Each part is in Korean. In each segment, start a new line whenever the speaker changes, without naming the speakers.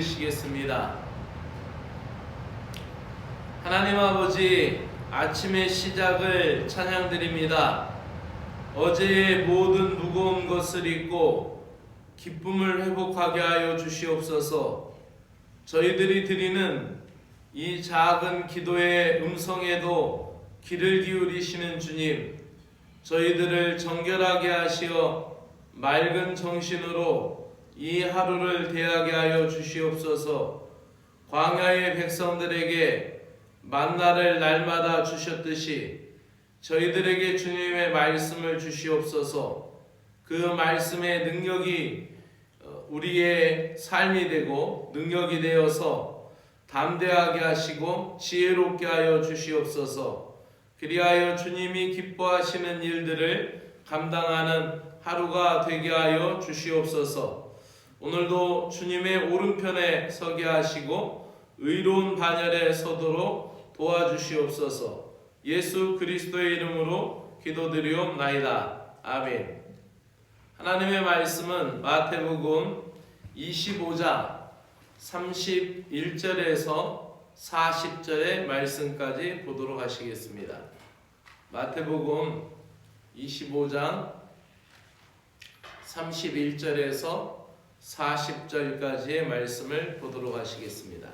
읽으시겠습니다. 하나님 아버지, 아침의 시작을 찬양드립니다. 어제의 모든 무거운 것을 잊고 기쁨을 회복하게 하여 주시옵소서. 저희들이 드리는 이 작은 기도의 음성에도 귀를 기울이시는 주님, 저희들을 정결하게 하시어 맑은 정신으로 이 하루를 대하게 하여 주시옵소서. 광야의 백성들에게 만나를 날마다 주셨듯이 저희들에게 주님의 말씀을 주시옵소서. 그 말씀의 능력이 우리의 삶이 되고 능력이 되어서 담대하게 하시고 지혜롭게 하여 주시옵소서. 그리하여 주님이 기뻐하시는 일들을 감당하는 하루가 되게 하여 주시옵소서. 오늘도 주님의 오른편에 서게 하시고 의로운 반열에 서도록 도와주시옵소서. 예수 그리스도의 이름으로 기도드리옵나이다. 아멘. 하나님의 말씀은 마태복음 25장 31절에서 40절의 말씀까지 보도록 하시겠습니다. 마태복음 25장 31절에서 40절까지의 말씀을 보도록 하시겠습니다.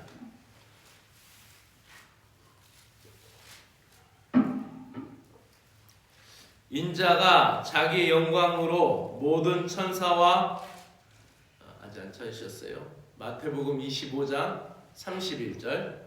인자가 자기 영광으로 모든 천사와 아직 안 찾으셨어요? 마태복음 25장 31절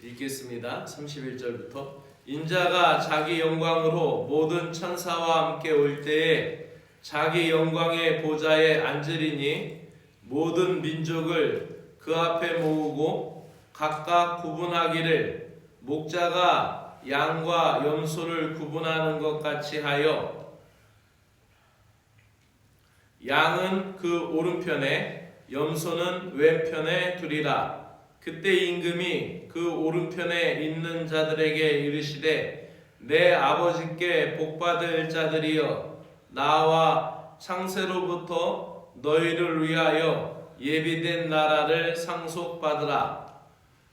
읽겠습니다. 31절부터 인자가 자기 영광으로 모든 천사와 함께 올 때에 자기 영광의 보좌에 앉으리니 모든 민족을 그 앞에 모으고 각각 구분하기를 목자가 양과 염소를 구분하는 것 같이 하여 양은 그 오른편에 염소는 왼편에 두리라. 그때 임금이 그 오른편에 있는 자들에게 이르시되 내 아버지께 복받을 자들이여 나와 창세로부터 너희를 위하여 예비된 나라를 상속받으라.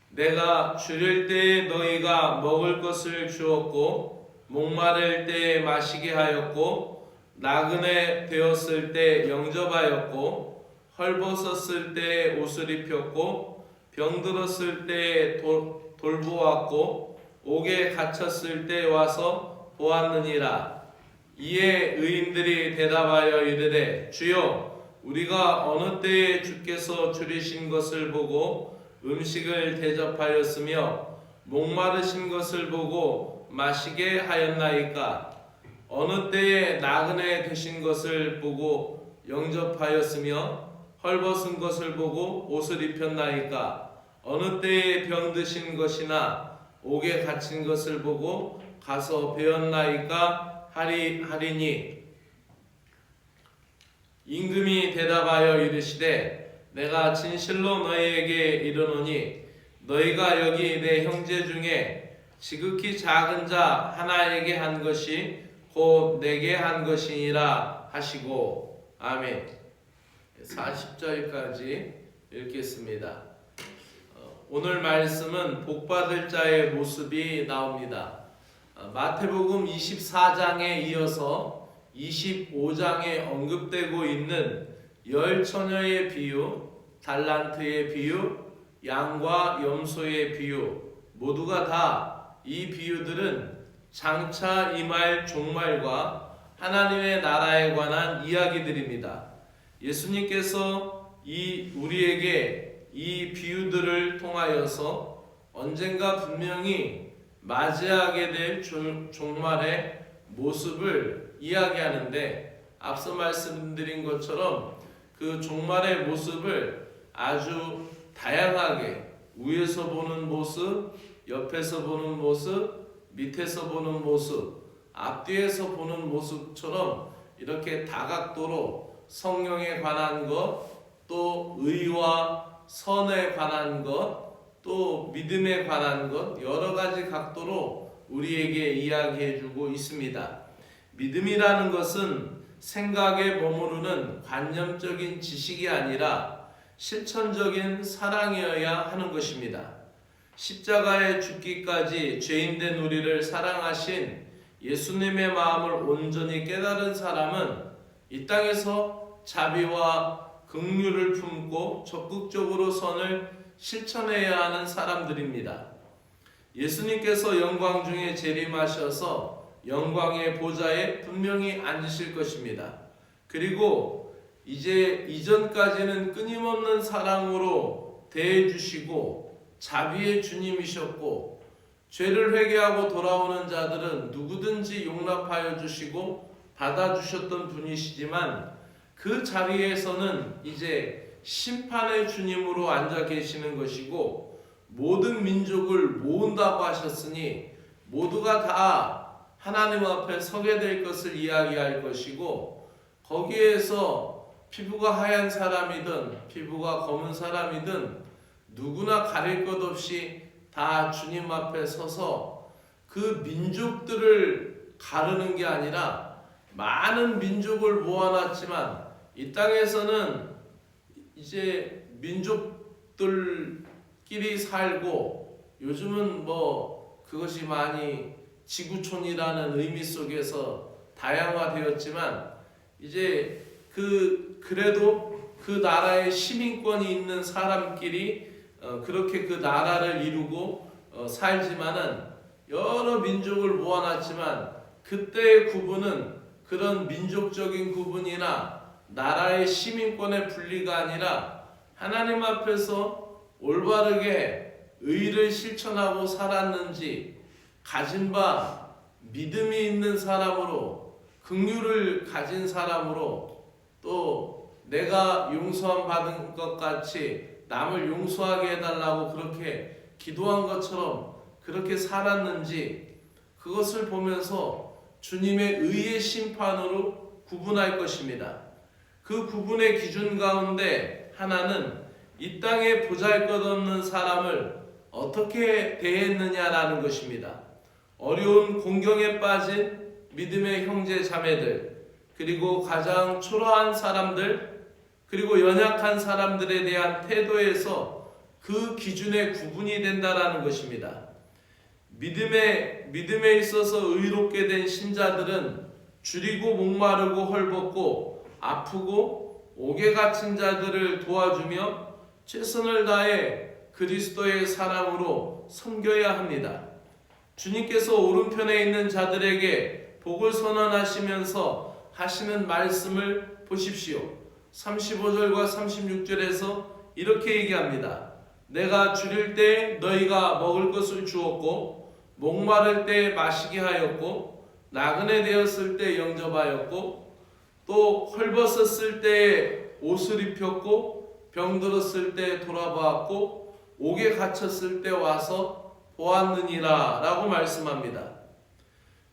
내가 주릴 때에 너희가 먹을 것을 주었고 목마를 때에 마시게 하였고 나그네 되었을 때 영접하였고 헐벗었을 때에 옷을 입혔고 병들었을 때에 돌보았고 옥에 갇혔을 때 와서 보았느니라. 이에 의인들이 대답하여 이르되 주여 우리가 어느 때에 주께서 줄이신 것을 보고 음식을 대접하였으며 목마르신 것을 보고 마시게 하였나이까? 어느 때에 나그네 되신 것을 보고 영접하였으며 헐벗은 것을 보고 옷을 입혔나이까? 어느 때에 병드신 것이나 옥에 갇힌 것을 보고 가서 배웠나이까? 하리니 임금이 대답하여 이르시되 내가 진실로 너희에게 이르노니 너희가 여기 내 형제 중에 지극히 작은 자 하나에게 한 것이 곧 내게 한 것이니라 하시고. 아멘. 40절까지 읽겠습니다. 오늘 말씀은 복받을 자의 모습이 나옵니다. 마태복음 24장에 이어서 25장에 언급되고 있는 열 처녀의 비유, 달란트의 비유, 양과 염소의 비유, 모두가 다 이 비유들은 장차 임할 종말과 하나님의 나라에 관한 이야기들입니다. 예수님께서 우리에게 이 비유들을 통하여서 언젠가 분명히 맞이하게 될 종말의 모습을 이야기하는데, 앞서 말씀드린 것처럼 그 종말의 모습을 아주 다양하게 위에서 보는 모습, 옆에서 보는 모습, 밑에서 보는 모습, 앞뒤에서 보는 모습처럼 이렇게 다각도로 성령에 관한 것, 또 의와 선에 관한 것, 또 믿음에 관한 것, 여러 가지 각도로 우리에게 이야기해주고 있습니다. 믿음이라는 것은 생각에 머무르는 관념적인 지식이 아니라 실천적인 사랑이어야 하는 것입니다. 십자가에 죽기까지 죄인된 우리를 사랑하신 예수님의 마음을 온전히 깨달은 사람은 이 땅에서 자비와 긍휼을 품고 적극적으로 선을 실천해야 하는 사람들입니다. 예수님께서 영광 중에 재림하셔서 영광의 보좌에 분명히 앉으실 것입니다. 그리고 이제 이전까지는 끊임없는 사랑으로 대해주시고 자비의 주님이셨고 죄를 회개하고 돌아오는 자들은 누구든지 용납하여 주시고 받아주셨던 분이시지만 그 자리에서는 이제 심판의 주님으로 앉아 계시는 것이고 모든 민족을 모은다고 하셨으니 모두가 다 하나님 앞에 서게 될 것을 이야기할 것이고 거기에서 피부가 하얀 사람이든 피부가 검은 사람이든 누구나 가릴 것 없이 다 주님 앞에 서서 그 민족들을 가르는 게 아니라 많은 민족을 모아놨지만 이 땅에서는 이제 민족들끼리 살고 요즘은 뭐 그것이 많이 지구촌이라는 의미 속에서 다양화되었지만 이제 그래도 그 나라의 시민권이 있는 사람끼리 그렇게 그 나라를 이루고 살지만은 여러 민족을 모아놨지만 그때의 구분은 그런 민족적인 구분이나 나라의 시민권의 분리가 아니라 하나님 앞에서 올바르게 의를 실천하고 살았는지 가진 바 믿음이 있는 사람으로 긍휼을 가진 사람으로 또 내가 용서함 받은 것 같이 남을 용서하게 해달라고 그렇게 기도한 것처럼 그렇게 살았는지 그것을 보면서 주님의 의의 심판으로 구분할 것입니다. 그 구분의 기준 가운데 하나는 이 땅에 보잘것없는 사람을 어떻게 대했느냐라는 것입니다. 어려운 공경에 빠진 믿음의 형제 자매들, 그리고 가장 초라한 사람들, 그리고 연약한 사람들에 대한 태도에서 그 기준의 구분이 된다라는 것입니다. 믿음에 있어서 의롭게 된 신자들은 줄이고 목마르고 헐벗고 아프고 옥에 갇힌 자들을 도와주며 최선을 다해 그리스도의 사랑으로 섬겨야 합니다. 주님께서 오른편에 있는 자들에게 복을 선언하시면서 하시는 말씀을 보십시오. 35절과 36절에서 이렇게 얘기합니다. 내가 줄일 때 너희가 먹을 것을 주었고 목마를 때 마시게 하였고 나그네 되었을 때 영접하였고 또 헐벗었을 때 옷을 입혔고 병들었을 때 돌아보았고 옥에 갇혔을 때 와서 보았느니라 라고 말씀합니다.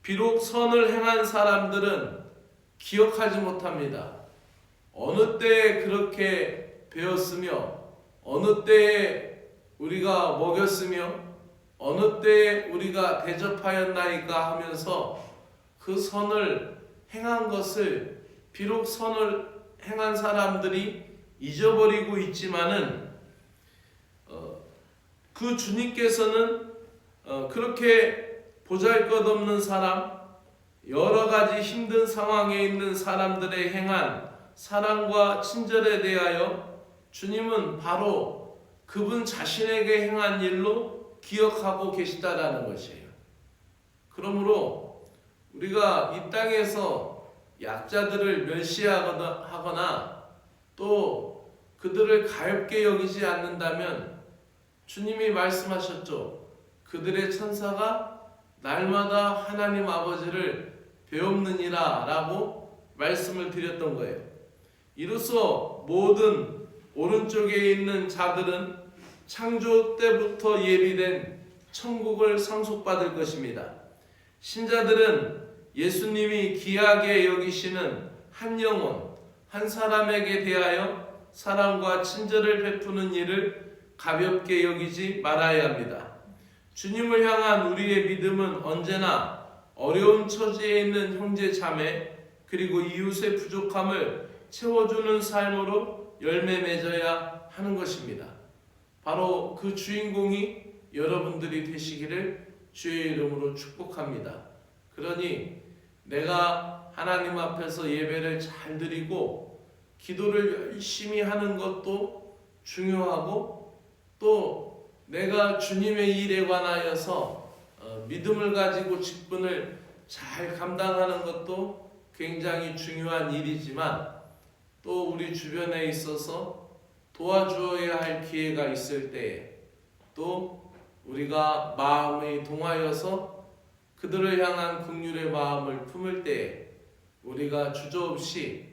비록 선을 행한 사람들은 기억하지 못합니다. 어느 때에 그렇게 배웠으며 어느 때에 우리가 먹였으며 어느 때에 우리가 대접하였나이까 하면서 그 선을 행한 것을 비록 선을 행한 사람들이 잊어버리고 있지만은 그 주님께서는 그렇게 보잘것없는 사람, 여러 가지 힘든 상황에 있는 사람들의 행한 사랑과 친절에 대하여 주님은 바로 그분 자신에게 행한 일로 기억하고 계시다라는 것이에요. 그러므로 우리가 이 땅에서 약자들을 멸시하거나 또 그들을 가볍게 여기지 않는다면 주님이 말씀하셨죠. 그들의 천사가 날마다 하나님 아버지를 배웁느니라 라고 말씀을 드렸던 거예요. 이로써 모든 오른쪽에 있는 자들은 창조 때부터 예비된 천국을 상속받을 것입니다. 신자들은 예수님이 귀하게 여기시는 한 영혼, 한 사람에게 대하여 사랑과 친절을 베푸는 일을 가볍게 여기지 말아야 합니다. 주님을 향한 우리의 믿음은 언제나 어려운 처지에 있는 형제 자매 그리고 이웃의 부족함을 채워주는 삶으로 열매 맺어야 하는 것입니다. 바로 그 주인공이 여러분들이 되시기를 주의 이름으로 축복합니다. 그러니 내가 하나님 앞에서 예배를 잘 드리고 기도를 열심히 하는 것도 중요하고, 또 내가 주님의 일에 관하여서 믿음을 가지고 직분을 잘 감당하는 것도 굉장히 중요한 일이지만, 또 우리 주변에 있어서 도와주어야 할 기회가 있을 때에, 또 우리가 마음이 동하여서 그들을 향한 긍휼의 마음을 품을 때에 우리가 주저없이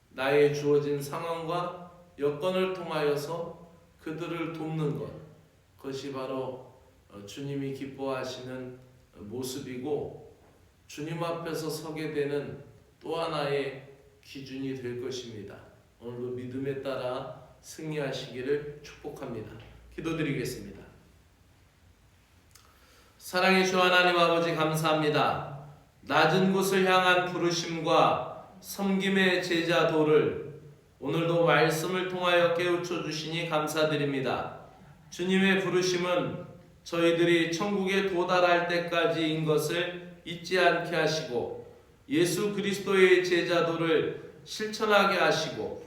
나의 주어진 상황과 여건을 통하여서 그들을 돕는 것, 그것이 바로 주님이 기뻐하시는 모습이고 주님 앞에서 서게 되는 또 하나의 기준이 될 것입니다. 오늘도 믿음에 따라 승리하시기를 축복합니다. 기도드리겠습니다. 사랑의 주 하나님 아버지, 감사합니다. 낮은 곳을 향한 부르심과 섬김의 제자도를 오늘도 말씀을 통하여 깨우쳐 주시니 감사드립니다. 주님의 부르심은 저희들이 천국에 도달할 때까지인 것을 잊지 않게 하시고, 예수 그리스도의 제자도를 실천하게 하시고,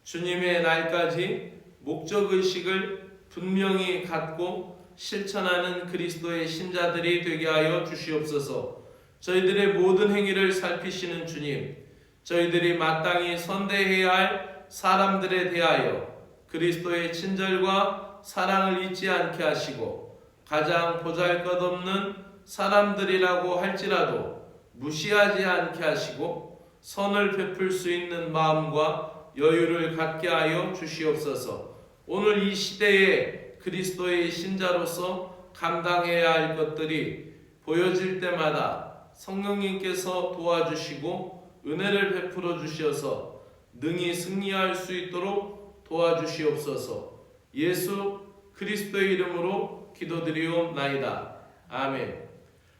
주님의 날까지 목적의식을 분명히 갖고 실천하는 그리스도의 신자들이 되게 하여 주시옵소서. 저희들의 모든 행위를 살피시는 주님, 저희들이 마땅히 선대해야 할 사람들에 대하여 그리스도의 친절과 사랑을 잊지 않게 하시고, 가장 보잘것없는 사람들이라고 할지라도 무시하지 않게 하시고 선을 베풀 수 있는 마음과 여유를 갖게 하여 주시옵소서. 오늘 이 시대에 그리스도의 신자로서 감당해야 할 것들이 보여질 때마다 성령님께서 도와주시고 은혜를 베풀어 주셔서 능히 승리할 수 있도록 도와주시옵소서. 예수 그리스도의 이름으로 기도드리옵나이다. 아멘.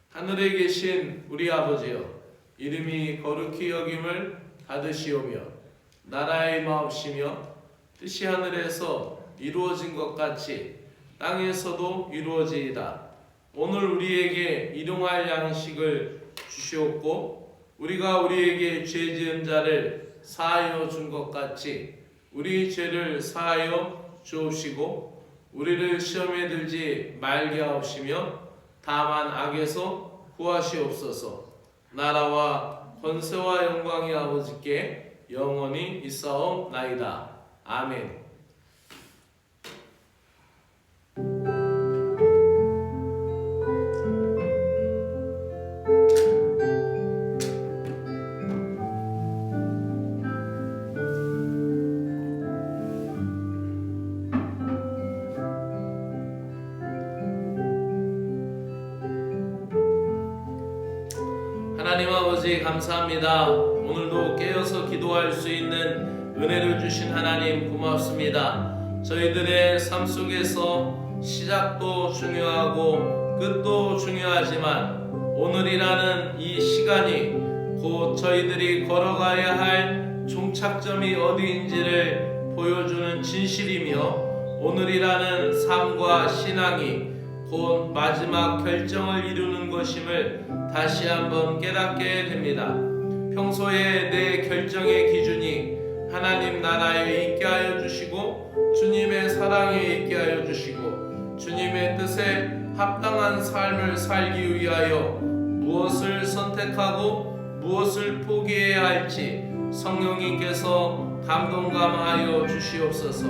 하늘에 계신 우리 아버지여, 이름이 거룩히 여김을 받으시오며 나라의 마옵시며 뜻이 하늘에서 이루어진 것 같이 땅에서도 이루어지이다. 오늘 우리에게 일용할 양식을 주시옵고, 우리가 우리에게 죄 지은 자를 사하여 준 것 같이 우리 죄를 사하여 주옵시고, 우리를 시험에 들지 말게 하옵시며 다만 악에서 구하시옵소서. 나라와 권세와 영광이 아버지께 영원히 있사옵나이다. 아멘. 하나님 아버지, 감사합니다. 오늘도 깨어서 기도할 수 있는 은혜를 주신 하나님 고맙습니다. 저희들의 삶 속에서 시작도 중요하고 끝도 중요하지만 오늘이라는 이 시간이 곧 저희들이 걸어가야 할 종착점이 어디인지를 보여주는 진실이며, 오늘이라는 삶과 신앙이 곧 마지막 결정을 이루는 것임을 다시 한번 깨닫게 됩니다. 평소에 내 결정의 기준이 하나님 나라에 있게 하여 주시고 주님의 사랑에 있게 하여 주시고 주님의 뜻에 합당한 삶을 살기 위하여 무엇을 선택하고 무엇을 포기해야 할지 성령님께서 감동감하여 주시옵소서.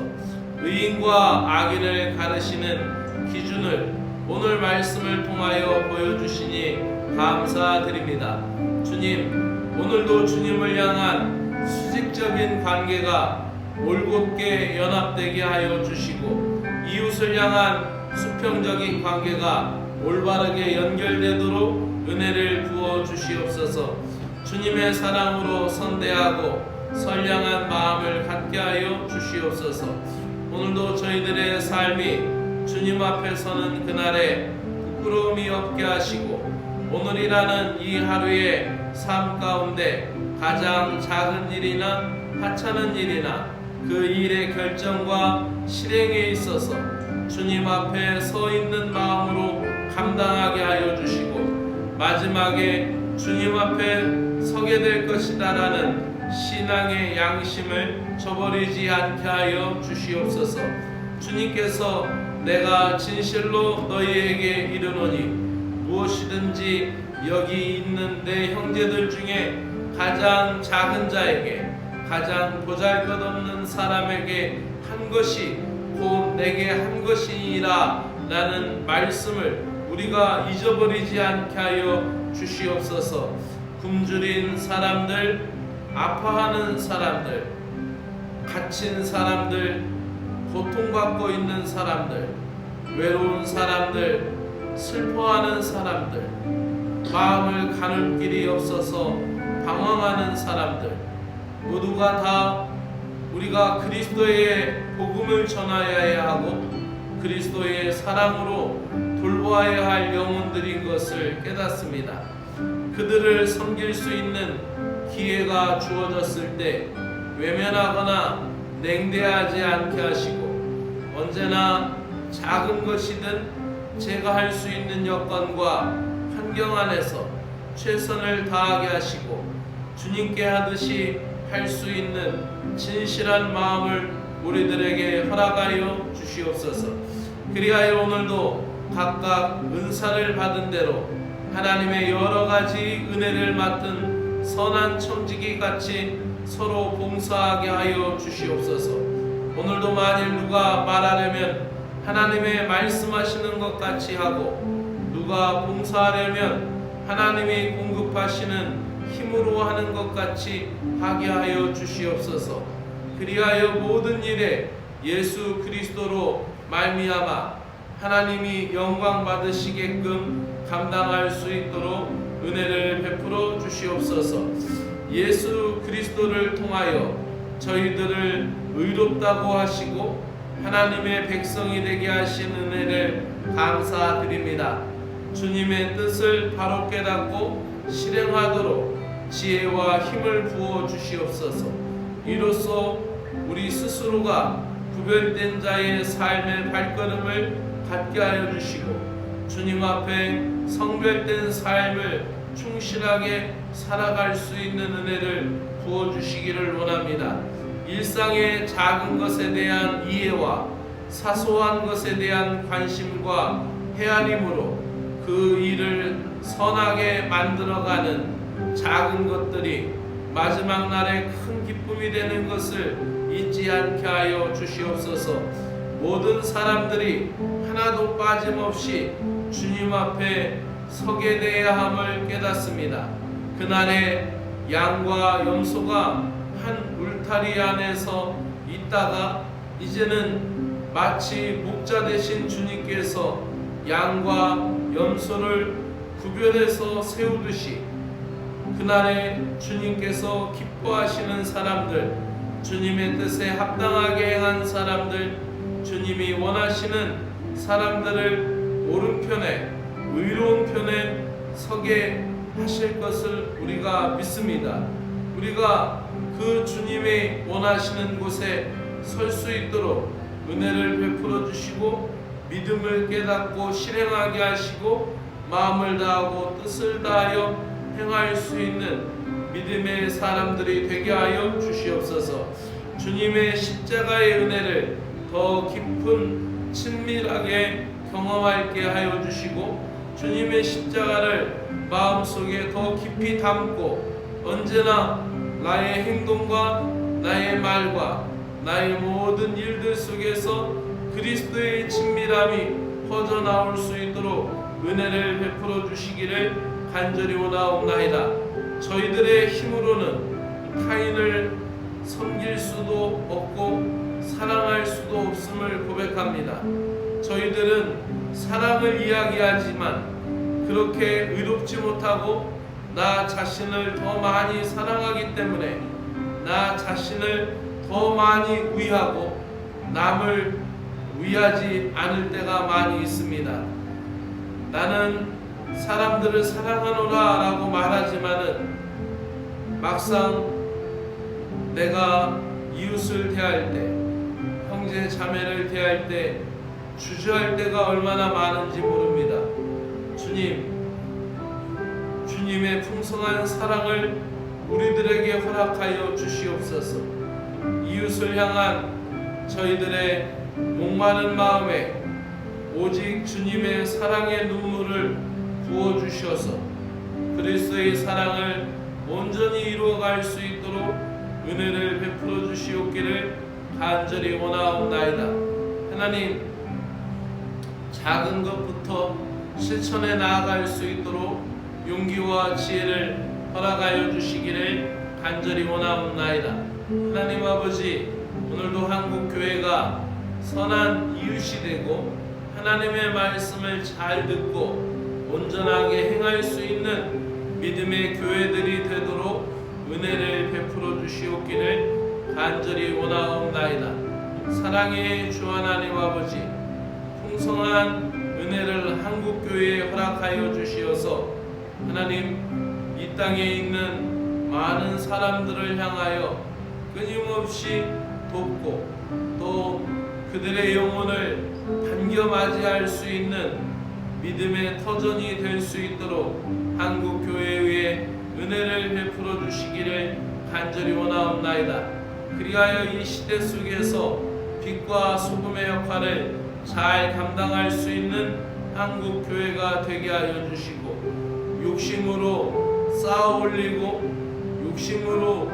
의인과 악인을 가르시는 기준을 오늘 말씀을 통하여 보여주시니 감사드립니다. 주님, 오늘도 주님을 향한 수직적인 관계가 올곧게 연합되게 하여 주시고, 이웃을 향한 수평적인 관계가 올바르게 연결되도록 은혜를 부어 주시옵소서. 주님의 사랑으로 선대하고 선량한 마음을 갖게 하여 주시옵소서. 오늘도 저희들의 삶이 주님 앞에 서는 그날에 부끄러움이 없게 하시고, 오늘이라는 이 하루의 삶 가운데 가장 작은 일이나 하찮은 일이나 그 일의 결정과 실행에 있어서 주님 앞에 서 있는 마음으로 감당하게 하여 주시고 마지막에 주님 앞에 서게 될 것이다라는 신앙의 양심을 저버리지 않게 하여 주시옵소서. 주님께서 내가 진실로 너희에게 이르노니 무엇이든지 여기 있는 내 형제들 중에 가장 작은 자에게 가장 보잘것없는 사람에게 한 것이 곧 내게 한 것이니라 라는 말씀을 우리가 잊어버리지 않게 하여 주시옵소서. 굶주린 사람들, 아파하는 사람들, 갇힌 사람들, 고통받고 있는 사람들, 외로운 사람들, 슬퍼하는 사람들, 마음을 가눌 길이 없어서 방황하는 사람들, 모두가 다 우리가 그리스도의 복음을 전하여야 하고 그리스도의 사랑으로 돌보아야 할 영혼들인 것을 깨닫습니다. 그들을 섬길 수 있는 기회가 주어졌을 때 외면하거나 냉대하지 않게 하시고 언제나 작은 것이든 제가 할 수 있는 여건과 환경 안에서 최선을 다하게 하시고 주님께 하듯이 할 수 있는 진실한 마음을 우리들에게 허락하여 주시옵소서. 그리하여 오늘도 각각 은사를 받은 대로 하나님의 여러 가지 은혜를 맡은 선한 청지기 같이 서로 봉사하게 하여 주시옵소서. 오늘도 만일 누가 말하려면 하나님의 말씀하시는 것 같이 하고 누가 봉사하려면 하나님이 공급하시는 힘으로 하는 것 같이 하게 하여 주시옵소서. 그리하여 모든 일에 예수 그리스도로 말미암아 하나님이 영광 받으시게끔 감당할 수 있도록 은혜를 베풀어 주시옵소서. 예수 그리스도를 통하여 저희들을 의롭다고 하시고 하나님의 백성이 되게 하신 은혜를 감사드립니다. 주님의 뜻을 바로 깨닫고 실행하도록 지혜와 힘을 부어 주시옵소서. 이로써 우리 스스로가 구별된 자의 삶의 발걸음을 갖게 하여 주시고 주님 앞에 성별된 삶을 충실하게 살아갈 수 있는 은혜를 부어 주시기를 원합니다. 일상의 작은 것에 대한 이해와 사소한 것에 대한 관심과 헤아림으로 그 일을 선하게 만들어가는 작은 것들이 마지막 날에 큰 기쁨이 되는 것을 잊지 않게 하여 주시옵소서. 모든 사람들이 하나도 빠짐없이 주님 앞에 서게 되어야 함을 깨닫습니다. 그날에 양과 염소가 한 울타리 안에서 있다가 이제는 마치 목자 되신 주님께서 양과 염소를 구별해서 세우듯이 그날에 주님께서 기뻐하시는 사람들, 주님의 뜻에 합당하게 행한 사람들, 주님이 원하시는 사람들을 오른편에 의로운 편에 서게 하실 것을 우리가 믿습니다. 우리가 그 주님이 원하시는 곳에 설 수 있도록 은혜를 베풀어 주시고 믿음을 깨닫고 실행하게 하시고 마음을 다하고 뜻을 다하여 행할 수 있는 믿음의 사람들이 되게 하여 주시옵소서. 주님의 십자가의 은혜를 더 깊은 친밀하게 경험하게 하여 주시고 주님의 십자가를 마음속에 더 깊이 담고 언제나 나의 행동과 나의 말과 나의 모든 일들 속에서 그리스도의 친밀함이 퍼져나올 수 있도록 은혜를 베풀어 주시기를 간절히 원하옵나이다. 저희들의 힘으로는 타인을 섬길 수도 없고 사랑할 수도 없음을 고백합니다. 저희들은 사랑을 이야기하지만 그렇게 의롭지 못하고 나 자신을 더 많이 사랑하기 때문에 나 자신을 더 많이 위하고 남을 위하지 않을 때가 많이 있습니다. 나는 사람들을 사랑하노라 라고 말하지만은 막상 내가 이웃을 대할 때, 형제 자매를 대할 때 주저할 때가 얼마나 많은지 모릅니다. 주님의 풍성한 사랑을 우리들에게 허락하여 주시옵소서. 이웃을 향한 저희들의 목마른 마음에 오직 주님의 사랑의 눈물을 부어주셔서 그리스도의 사랑을 온전히 이루어갈 수 있도록 은혜를 베풀어 주시옵기를 간절히 원하옵나이다. 하나님, 작은 것부터 실천해 나아갈 수 있도록 용기와 지혜를 허락하여 주시기를 간절히 원하옵나이다. 하나님 아버지, 오늘도 한국교회가 선한 이웃이 되고 하나님의 말씀을 잘 듣고 온전하게 행할 수 있는 믿음의 교회들이 되도록 은혜를 베풀어 주시옵기를 간절히 원하옵나이다. 사랑의 주 하나님 아버지, 풍성한 은혜를 한국교회에 허락하여 주시어서 하나님, 이 땅에 있는 많은 사람들을 향하여 끊임없이 돕고 또 그들의 영혼을 반겨 맞이할 수 있는 믿음의 터전이 될 수 있도록 한국교회에 은혜를 베풀어 주시기를 간절히 원하옵나이다. 그리하여 이 시대 속에서 빛과 소금의 역할을 잘 감당할 수 있는 한국교회가 되게 하여 주시고, 욕심으로 쌓아 올리고 욕심으로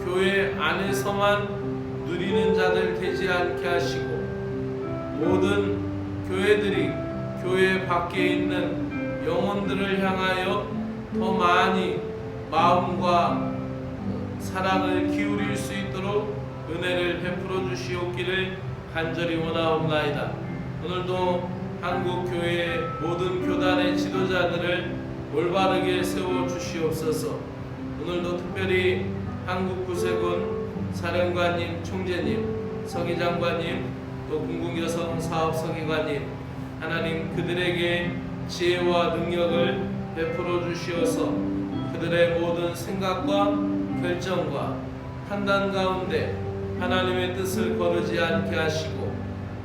교회 안에서만 누리는 자들 되지 않게 하시고, 모든 교회들이 교회 밖에 있는 영혼들을 향하여 더 많이 마음과 사랑을 기울일 수 있도록 은혜를 베풀어 주시옵기를 간절히 원하옵나이다. 오늘도 한국교회의 모든 교단의 지도자들을 올바르게 세워 주시옵소서. 오늘도 특별히 한국구세군 사령관님, 총재님, 서기장관님, 또 군국여성 사업서기관님, 하나님 그들에게 지혜와 능력을 베풀어 주시어서 그들의 모든 생각과 결정과 판단 가운데 하나님의 뜻을 거르지 않게 하시고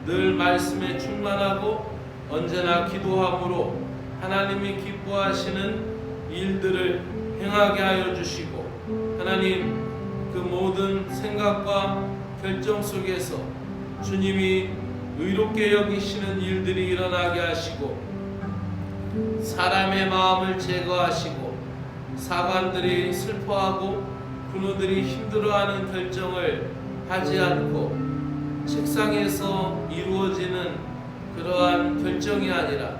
늘 말씀에 충만하고 언제나 기도함으로 하나님이 기뻐하시는 일들을 행하게 하여 주시고, 하나님 그 모든 생각과 결정 속에서 주님이 의롭게 여기시는 일들이 일어나게 하시고, 사람의 마음을 제거하시고 사관들이 슬퍼하고 군우들이 힘들어하는 결정을 하지 않고 책상에서 이루어지는 그러한 결정이 아니라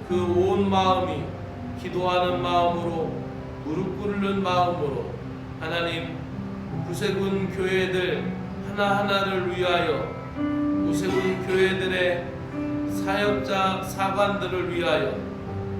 그 온 마음이 기도하는 마음으로, 무릎 꿇는 마음으로 하나님 구세군 교회들 하나하나를 위하여, 구세군 교회들의 사역자 사관들을 위하여,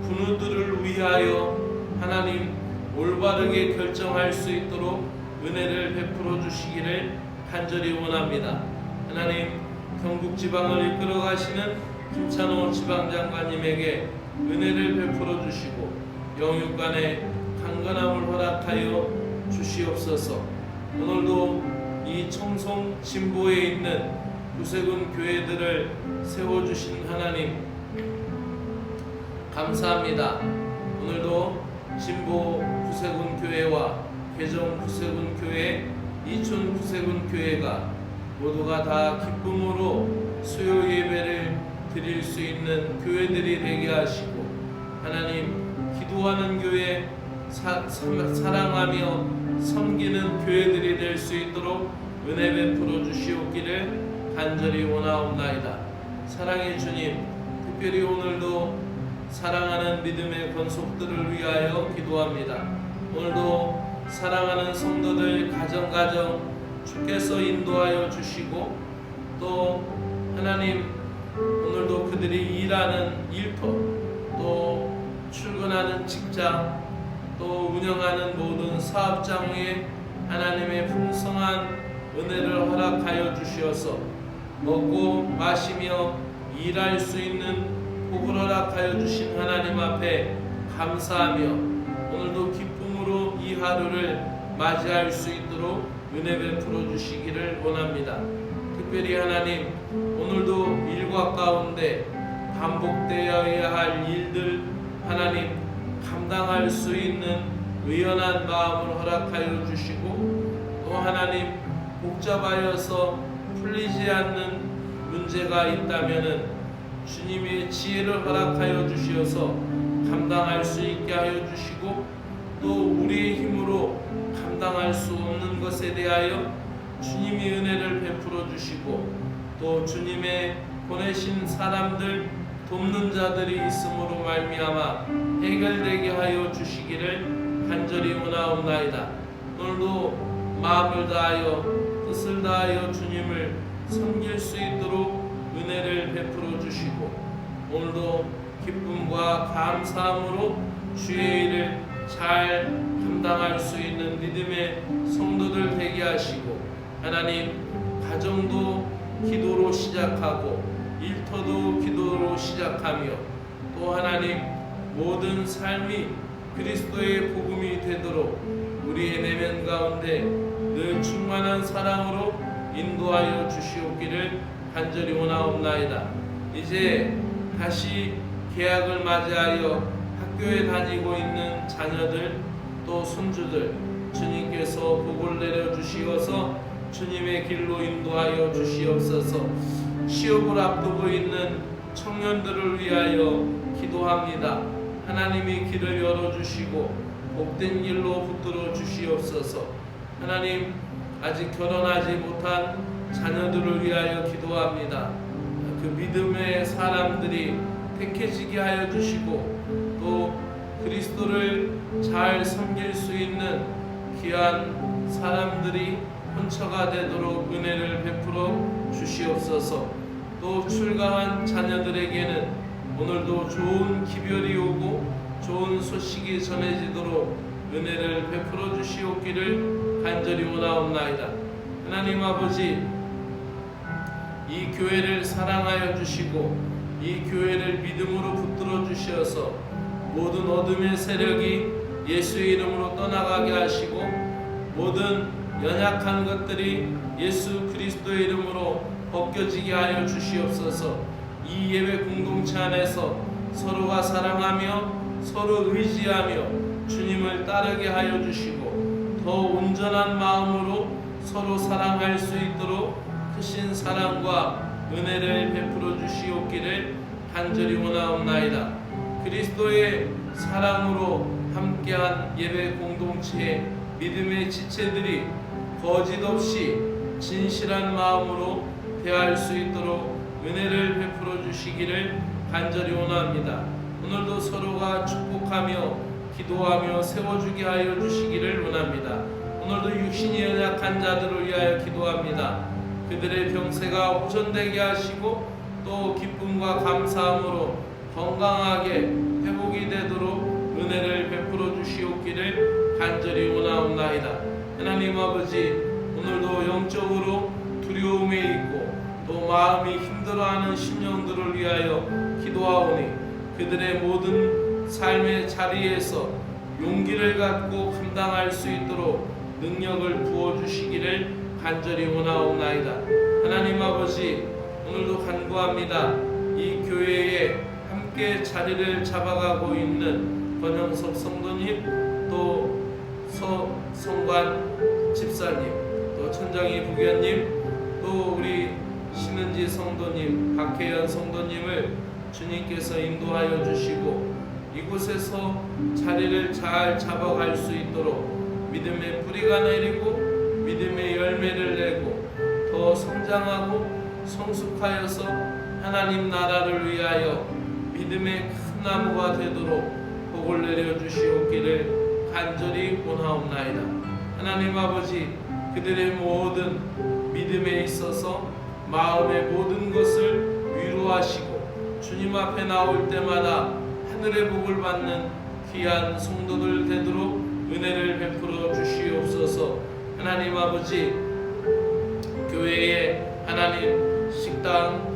군우들을 위하여 하나님 올바르게 결정할 수 있도록 은혜를 베풀어 주시기를 간절히 원합니다. 하나님, 경북 지방을 이끌어 가시는 김찬호 지방장관님에게 은혜를 베풀어 주시고 영육간의 강건함을 허락하여 주시옵소서. 오늘도 이 청송 진보에 있는 구세군 교회들을 세워주신 하나님 감사합니다. 오늘도 진보 구세군 교회와 개정 구세군 교회, 이촌 구세군 교회가 모두가 다 기쁨으로 수요 예배를 드릴 수 있는 교회들이 되게 하시고, 하나님 기도하는 교회, 사랑하며 섬기는 교회들이 될 수 있도록 은혜 베풀어 주시옵기를 간절히 원하옵나이다. 사랑의 주님, 특별히 오늘도 사랑하는 믿음의 권속들을 위하여 기도합니다. 오늘도 사랑하는 성도들 가정 주께서 인도하여 주시고, 또 하나님 오늘도 그들이 일하는 일터, 또 출근하는 직장, 또 운영하는 모든 사업장 위에 하나님의 풍성한 은혜를 허락하여 주시어서 먹고 마시며 일할 수 있는 복을 허락하여 주신 하나님 앞에 감사하며 오늘도 기쁨으로 이 하루를 맞이할 수 있도록 은혜 베풀어 주시기를 원합니다. 특별히 하나님, 오늘도 일과 가운데 반복되어야 할 일들 하나님 감당할 수 있는 의연한 마음을 허락하여 주시고, 또 하나님 복잡하여서 풀리지 않는 문제가 있다면은 주님의 지혜를 허락하여 주시어서 감당할 수 있게 하여 주시고, 또 우리의 힘으로 감당할 수 없는 것에 대하여 주님이 은혜를 베풀어 주시고, 또 주님의 보내신 사람들 돕는 자들이 있음으로 말미암아 해결되게 하여 주시기를 간절히 원하옵나이다. 오늘도 마음을 다하여 뜻을 다하여 주님을 섬길 수 있도록 은혜를 베풀어 주시고, 오늘도 기쁨과 감사함으로 주의 일을 잘 감당할 수 있는 믿음의 성도들 되게 하시고, 하나님 가정도 기도로 시작하고 일터도 기도로 시작하며, 또 하나님 모든 삶이 그리스도의 복음이 되도록 우리의 내면 가운데 늘 충만한 사랑으로 인도하여 주시옵기를 간절히 원하옵나이다. 이제 다시 개학을 맞이하여 학교에 다니고 있는 자녀들 또 손주들 주님께서 복을 내려 주시어서 주님의 길로 인도하여 주시옵소서. 취업을 앞두고 있는 청년들을 위하여 기도합니다. 하나님이 길을 열어주시고 복된 길로 붙들어 주시옵소서. 하나님, 아직 결혼하지 못한 자녀들을 위하여 기도합니다. 그 믿음의 사람들이 택해지게 하여 주시고, 또 그리스도를 잘 섬길 수 있는 귀한 사람들이 혼처가 되도록 은혜를 베풀어 주시옵소서. 또 출가한 자녀들에게는 오늘도 좋은 기별이 오고 좋은 소식이 전해지도록 은혜를 베풀어 주시옵기를 간절히 원하옵나이다. 하나님 아버지, 이 교회를 사랑하여 주시고 이 교회를 믿음으로 붙들어 주셔서 모든 어둠의 세력이 예수의 이름으로 떠나가게 하시고, 모든 연약한 것들이 예수 그리스도의 이름으로 벗겨지게 하여 주시옵소서. 이 예배 공동체 안에서 서로가 사랑하며 서로 의지하며 주님을 따르게 하여 주시고, 더 온전한 마음으로 서로 사랑할 수 있도록 크신 사랑과 은혜를 베풀어 주시옵기를 간절히 원하옵나이다. 그리스도의 사랑으로 함께한 예배 공동체의 믿음의 지체들이 거짓 없이 진실한 마음으로 대할 수 있도록 은혜를 베풀어 주시기를 간절히 원합니다. 오늘도 서로가 축복하며 기도하며 세워주게 하여 주시기를 원합니다. 오늘도 육신이 연약한 자들을 위하여 기도합니다. 그들의 병세가 호전되게 하시고, 또 기쁨과 감사함으로 건강하게 회복이 되도록 은혜를 베풀어 주시옵기를 간절히 원하옵나이다. 하나님 아버지, 오늘도 영적으로 두려움에 있고 또 마음이 힘들어하는 심령들을 위하여 기도하오니, 그들의 모든 삶의 자리에서 용기를 갖고 감당할 수 있도록 능력을 부어주시기를 간절히 원하옵나이다. 하나님 아버지, 오늘도 간구합니다. 이 교회에 함께 자리를 잡아가고 있는 권영섭 성도님, 또 서성관 집사님, 또 천정희 부견님, 또 우리 신은지 성도님, 박혜연 성도님을 주님께서 인도하여 주시고, 이곳에서 자리를 잘 잡아갈 수 있도록 믿음의 뿌리가 내리고 믿음의 열매를 내고 더 성장하고 성숙하여서 하나님 나라를 위하여 믿음의 큰 나무가 되도록 복을 내려 주시옵기를 간절히 원하옵나이다. 하나님 아버지, 그들의 모든 믿음에 있어서 마음의 모든 것을 위로하시고 주님 앞에 나올 때마다 하늘의 복을 받는 귀한 성도들 되도록 은혜를 베풀어 주시옵소서. 하나님 아버지, 교회에 하나님 식당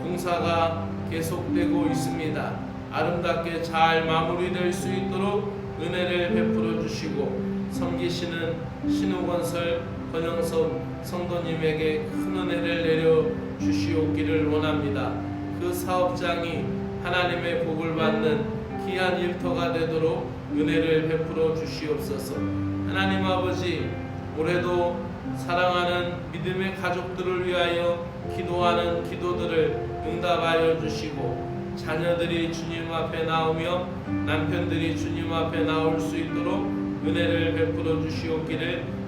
공사가 계속되고 있습니다. 아름답게 잘 마무리될 수 있도록 은혜를 베풀어 주시고, 섬기시는 신우건설 권영섭 성도님에게 큰 은혜를 내려 주시옵기를 원합니다. 그 사업장이 하나님의 복을 받는 귀한 일터가 되도록 은혜를 베풀어 주시옵소서. 하나님 아버지, 올해도 사랑하는 믿음의 가족들을 위하여 기도하는 기도들을 응답하여 주시고, 자녀들이 주님 앞에 나오며 남편들이 주님 앞에 나올 수 있도록 은혜를 베풀어 주시옵기를